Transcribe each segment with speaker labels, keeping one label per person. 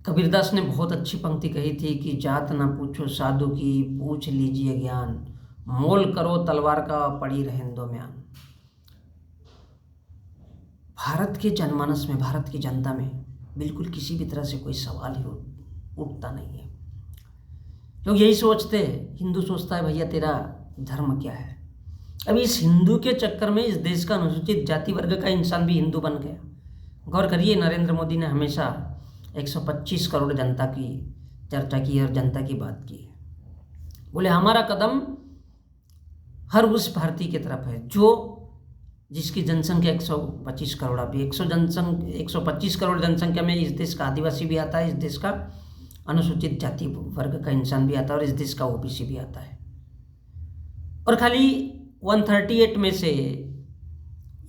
Speaker 1: कबीरदास ने बहुत अच्छी पंक्ति कही थी कि जात ना पूछो साधु की, पूछ लीजिए ज्ञान, मोल करो तलवार का, पड़ी रहेंदो म्यान। भारत के जनमानस में, भारत की जनता में बिल्कुल किसी भी तरह से कोई सवाल ही उठता नहीं है। लोग यही सोचते हैं, हिंदू सोचता है भैया तेरा धर्म क्या है। अब इस हिंदू के चक्कर में इस देश का अनुसूचित जाति वर्ग का इंसान भी हिंदू बन गया। गौर करिए, नरेंद्र मोदी ने हमेशा 125 करोड़ जनता की चर्चा की और जनता की बात की है। बोले हमारा कदम हर उस भारतीय की तरफ है जो जिसकी जनसंख्या 125 करोड़, अभी 125 करोड़ जनसंख्या में इस देश का आदिवासी भी आता है, इस देश का अनुसूचित जाति वर्ग का इंसान भी आता है और इस देश का ओबीसी भी आता है। और खाली 138 में से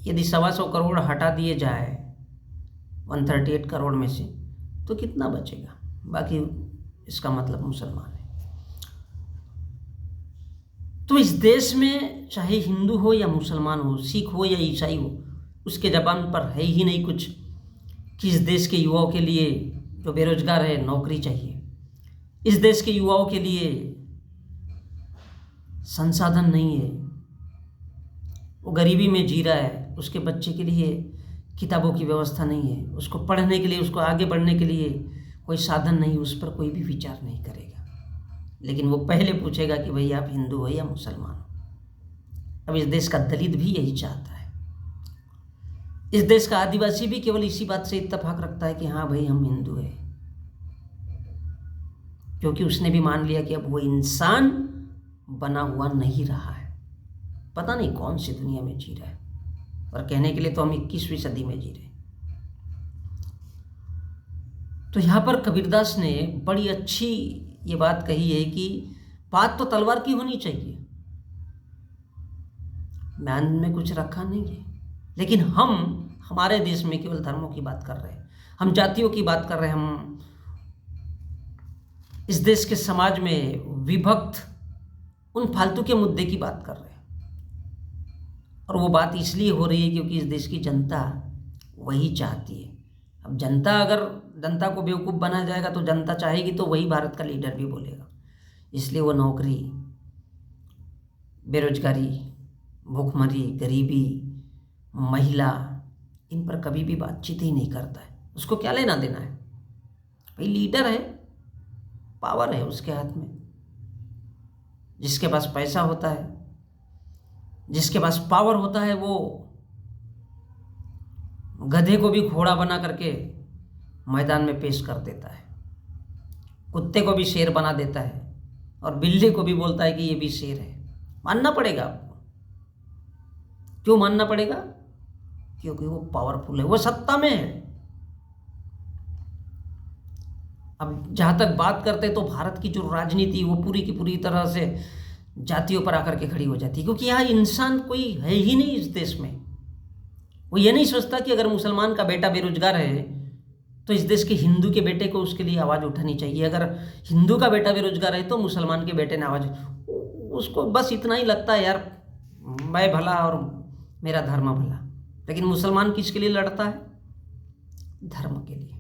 Speaker 1: यदि 125 करोड़ हटा दिए जाए 138 करोड़ में से, तो कितना बचेगा? बाकी इसका मतलब मुसलमान है। तो इस देश में चाहे हिंदू हो या मुसलमान हो, सिख हो या ईसाई हो, उसके जबान पर है ही नहीं कुछ कि इस देश के युवाओं के लिए जो बेरोजगार है नौकरी चाहिए, इस देश के युवाओं के लिए संसाधन नहीं है, वो गरीबी में जी रहा है, उसके बच्चे के लिए किताबों की व्यवस्था नहीं है, उसको पढ़ने के लिए, उसको आगे बढ़ने के लिए कोई साधन नहीं, उस पर कोई भी विचार नहीं करेगा। लेकिन वो पहले पूछेगा कि भाई आप हिंदू हो या मुसलमान हो। अब इस देश का दलित भी यही चाहता है, इस देश का आदिवासी भी केवल इसी बात से इत्तेफाक रखता है कि हाँ भाई हम हिंदू हैं, क्योंकि उसने भी मान लिया कि अब वो इंसान बना हुआ नहीं रहा है। पता नहीं कौन सी दुनिया में जी रहा है, और कहने के लिए तो हम 21वीं सदी में जी रहे हैं। तो यहाँ पर कबीरदास ने बड़ी अच्छी ये बात कही है कि बात तो तलवार की होनी चाहिए, म्यान में कुछ रखा नहीं है, लेकिन हम हमारे देश में केवल धर्मों की बात कर रहे हैं, हम जातियों की बात कर रहे हैं, हम इस देश के समाज में विभक्त उन फालतू के मुद्दे की बात कर रहे हैं। और वो बात इसलिए हो रही है क्योंकि इस देश की जनता वही चाहती है। अब जनता को बेवकूफ़ बनाया जाएगा तो जनता चाहेगी तो वही भारत का लीडर भी बोलेगा। इसलिए वो नौकरी, बेरोजगारी, भूखमरी, गरीबी, महिला, इन पर कभी भी बातचीत ही नहीं करता है। उसको क्या लेना देना है भाई? लीडर है, पावर है उसके हाथ में। जिसके पास पैसा होता है, जिसके पास पावर होता है, वो गधे को भी घोड़ा बना करके मैदान में पेश कर देता है, कुत्ते को भी शेर बना देता है, और बिल्ली को भी बोलता है कि ये भी शेर है। मानना पड़ेगा आपको। क्यों मानना पड़ेगा? क्योंकि वो पावरफुल है, वो सत्ता में है। अब जहाँ तक बात करते तो भारत की जो राजनीति वो पूरी की पूरी तरह से जातियों पर आकर के खड़ी हो जाती है, क्योंकि यहाँ इंसान कोई है ही नहीं इस देश में। वो ये नहीं सोचता कि अगर मुसलमान का बेटा बेरोजगार है तो इस देश के हिंदू के बेटे को उसके लिए आवाज़ उठानी चाहिए, अगर हिंदू का बेटा बेरोजगार है तो मुसलमान के बेटे ने आवाज़। उसको बस इतना ही लगता है, यार मैं भला और मेरा धर्म भला। लेकिन मुसलमान किसके लिए लड़ता है? धर्म के लिए।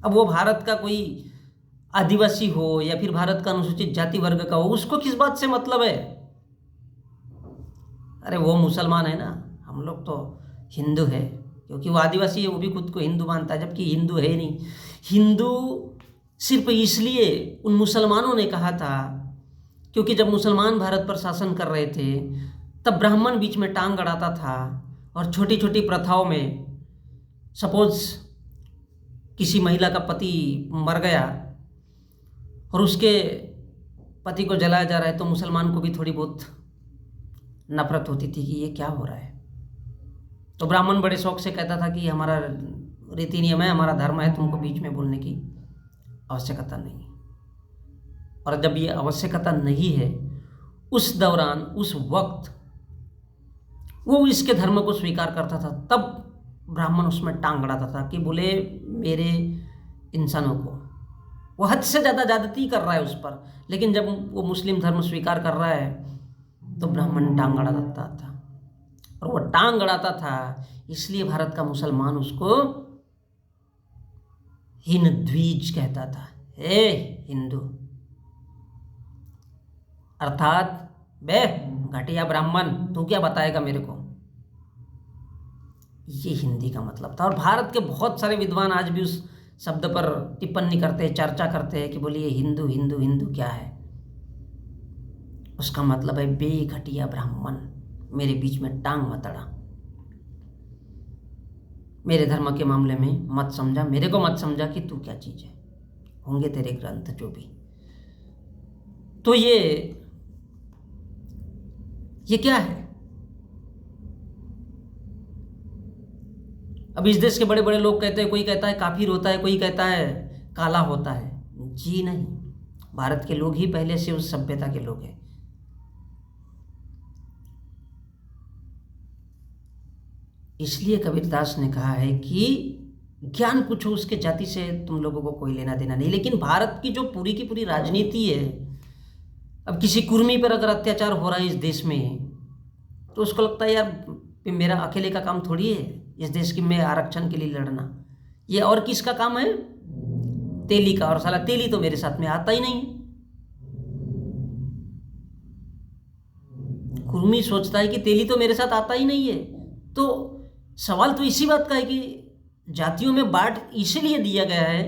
Speaker 1: अब वो भारत का कोई आदिवासी हो या फिर भारत का अनुसूचित जाति वर्ग का हो, उसको किस बात से मतलब है? अरे वो मुसलमान है ना, हम लोग तो हिंदू है। क्योंकि वो आदिवासी है, वो भी खुद को हिंदू मानता है, जबकि हिंदू है ही नहीं। हिंदू सिर्फ इसलिए उन मुसलमानों ने कहा था क्योंकि जब मुसलमान भारत पर शासन कर रहे थे तब ब्राह्मण बीच में टांग अड़ाता था, और छोटी छोटी प्रथाओं में, सपोज किसी महिला का पति मर गया और उसके पति को जलाया जा रहा है, तो मुसलमान को भी थोड़ी बहुत नफरत होती थी कि ये क्या हो रहा है। तो ब्राह्मण बड़े शौक से कहता था कि हमारा रीति नियम है, हमारा धर्म है, तुमको बीच में बोलने की आवश्यकता नहीं। और जब ये आवश्यकता नहीं है, उस दौरान, उस वक्त वो इसके धर्म को स्वीकार करता था, तब ब्राह्मण उसमें टांग अड़ाता था कि बोले मेरे इंसानों को, वो हद से ज़्यादा ज्यादती कर रहा है उस पर। लेकिन जब वो मुस्लिम धर्म स्वीकार कर रहा है तो ब्राह्मण टांग अड़ाता था, और वो टांग अड़ाता था इसलिए भारत का मुसलमान उसको हिंद्वीज कहता था, हे हिंदू, अर्थात बे घटिया ब्राह्मण, तू क्या बताएगा मेरे को। ये हिंदी का मतलब था। और भारत के बहुत सारे विद्वान आज भी उस शब्द पर टिप्पणी करते हैं, चर्चा करते हैं कि बोलिए हिंदू हिंदू हिंदू क्या है। उसका मतलब है बे घटिया ब्राह्मण, मेरे बीच में टांग मत अड़ा, मेरे धर्म के मामले में मत समझा, मेरे को मत समझा कि तू क्या चीज है, होंगे तेरे ग्रंथ जो भी। तो ये क्या है। अब इस देश के बड़े बड़े लोग कहते हैं, कोई कहता है काफिर होता है, कोई कहता है काला होता है। जी नहीं, भारत के लोग ही पहले से उस सभ्यता के लोग हैं। इसलिए कबीरदास ने कहा है कि ज्ञान पूछो उसके, जाति से तुम लोगों को कोई लेना देना नहीं। लेकिन भारत की जो पूरी की पूरी राजनीति है, अब किसी कुर्मी पर अगर अत्याचार हो रहा है इस देश में, तो उसको लगता है यार मेरा अकेले का काम थोड़ी है इस देश की में आरक्षण के लिए लड़ना, ये और किसका काम है, तेली का। और साला तेली तो मेरे साथ में आता ही नहीं। कुर्मी सोचता है कि तेली तो मेरे साथ आता ही नहीं है। तो सवाल तो इसी बात का है कि जातियों में बांट इसलिए दिया गया है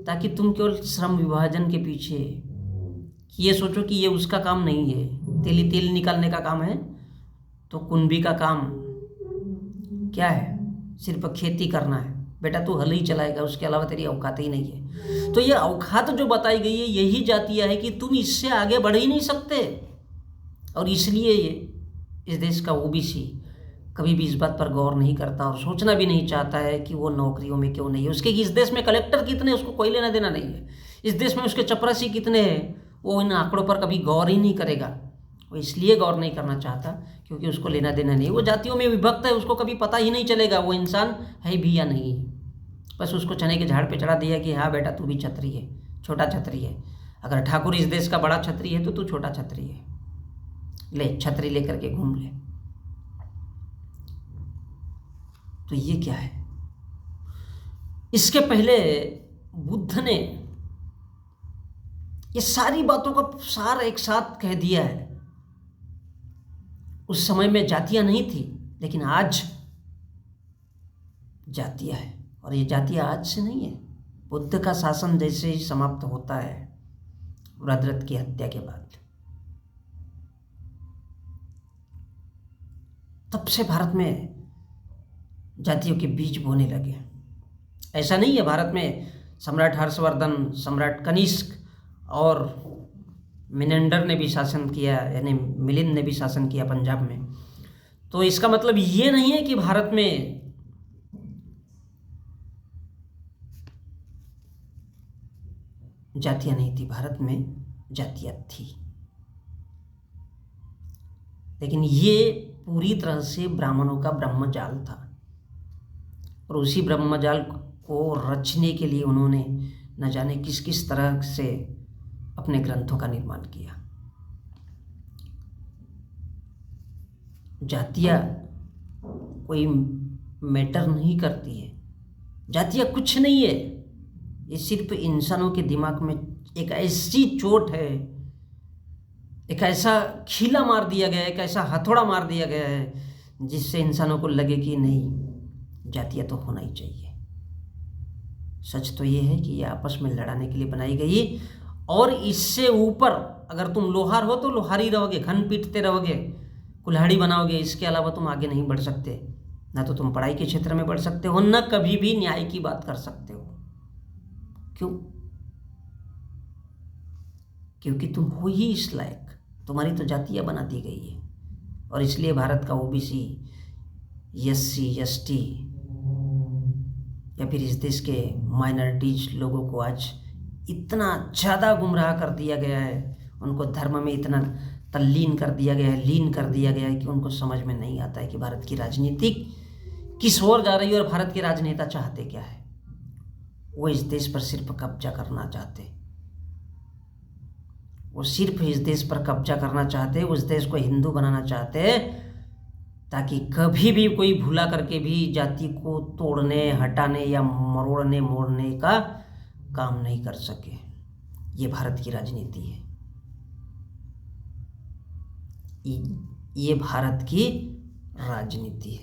Speaker 1: ताकि तुम केवल श्रम विभाजन के पीछे ये सोचो कि ये उसका काम नहीं है, तेली तेल निकालने का काम है, तो कुंभी का काम क्या है, सिर्फ खेती करना है। बेटा तू हल ही चलाएगा, उसके अलावा तेरी औकात ही नहीं है। तो ये औकात जो बताई गई है यही जातिया है कि तुम इससे आगे बढ़ ही नहीं सकते। और इसलिए ये इस देश का ओबीसी कभी भी इस बात पर गौर नहीं करता और सोचना भी नहीं चाहता है कि वो नौकरियों में क्यों नहीं है। उसके इस देश में कलेक्टर कितने, उसको कोई लेना देना नहीं है। इस देश में उसके चपरासी कितने हैं, वो इन आंकड़ों पर कभी गौर ही नहीं करेगा। वो इसलिए गौर नहीं करना चाहता क्योंकि उसको लेना देना नहीं। वो जातियों में विभक्त है, उसको कभी पता ही नहीं चलेगा वो इंसान है भी या नहीं है। बस उसको चने के झाड़ पे चढ़ा दिया कि हाँ बेटा तू भी छतरी है, छोटा छतरी है। अगर ठाकुर इस देश का बड़ा छतरी है तो तू छोटा छतरी है, ले छतरी लेकर के घूम ले। तो ये क्या है। इसके पहले बुद्ध ने ये सारी बातों का सार एक साथ कह दिया है। उस समय में जातियां नहीं थी, लेकिन आज जातियां है। और ये जातियां आज से नहीं है, बुद्ध का शासन जैसे ही समाप्त होता है वृत्रत की हत्या के बाद, तब से भारत में जातियों के बीज बोने लगे। ऐसा नहीं है, भारत में सम्राट हर्षवर्धन, सम्राट कनिष्क और मिनेंडर ने भी शासन किया, यानी मिलिंद ने भी शासन किया पंजाब में। तो इसका मतलब ये नहीं है कि भारत में जातियां नहीं थी, भारत में जातियां थी। लेकिन ये पूरी तरह से ब्राह्मणों का ब्रह्मजाल था और उसी ब्रह्मजाल को रचने के लिए उन्होंने न जाने किस किस तरह से अपने ग्रंथों का निर्माण किया। जातियां कोई मैटर नहीं करती है, जातियां कुछ नहीं है। ये सिर्फ इंसानों के दिमाग में एक ऐसी चोट है, एक ऐसा खीला मार दिया गया है, एक ऐसा हथौड़ा मार दिया गया है जिससे इंसानों को लगे कि नहीं, जातियां तो होना ही चाहिए। सच तो ये है कि ये आपस में लड़ाने के लिए बनाई गई, और इससे ऊपर अगर तुम लोहार हो तो लोहारी रहोगे, घन पीटते रहोगे, कुल्हाड़ी बनाओगे। इसके अलावा तुम आगे नहीं बढ़ सकते। ना तो तुम पढ़ाई के क्षेत्र में बढ़ सकते हो, न कभी भी न्याय की बात कर सकते हो। क्यों? क्योंकि तुम हो ही इस लायक, तुम्हारी तो जातियां बना दी गई है। और इसलिए भारत का ओबीसी, एससी, एसटी या फिर इस देश के माइनॉरिटीज लोगों को आज इतना ज़्यादा गुमराह कर दिया गया है, उनको धर्म में इतना तल्लीन कर दिया गया है, लीन कर दिया गया है कि उनको समझ में नहीं आता है कि भारत की राजनीति किस ओर जा रही है और भारत के राजनेता चाहते क्या है। वो इस देश पर सिर्फ कब्जा करना चाहते, वो सिर्फ इस देश पर कब्जा करना चाहते, उस देश को हिंदू बनाना चाहते, ताकि कभी भी कोई भूला करके भी जाति को तोड़ने, हटाने या मरोड़ने मोड़ने का काम नहीं कर सके। ये भारत की राजनीति है, ये भारत की राजनीति है।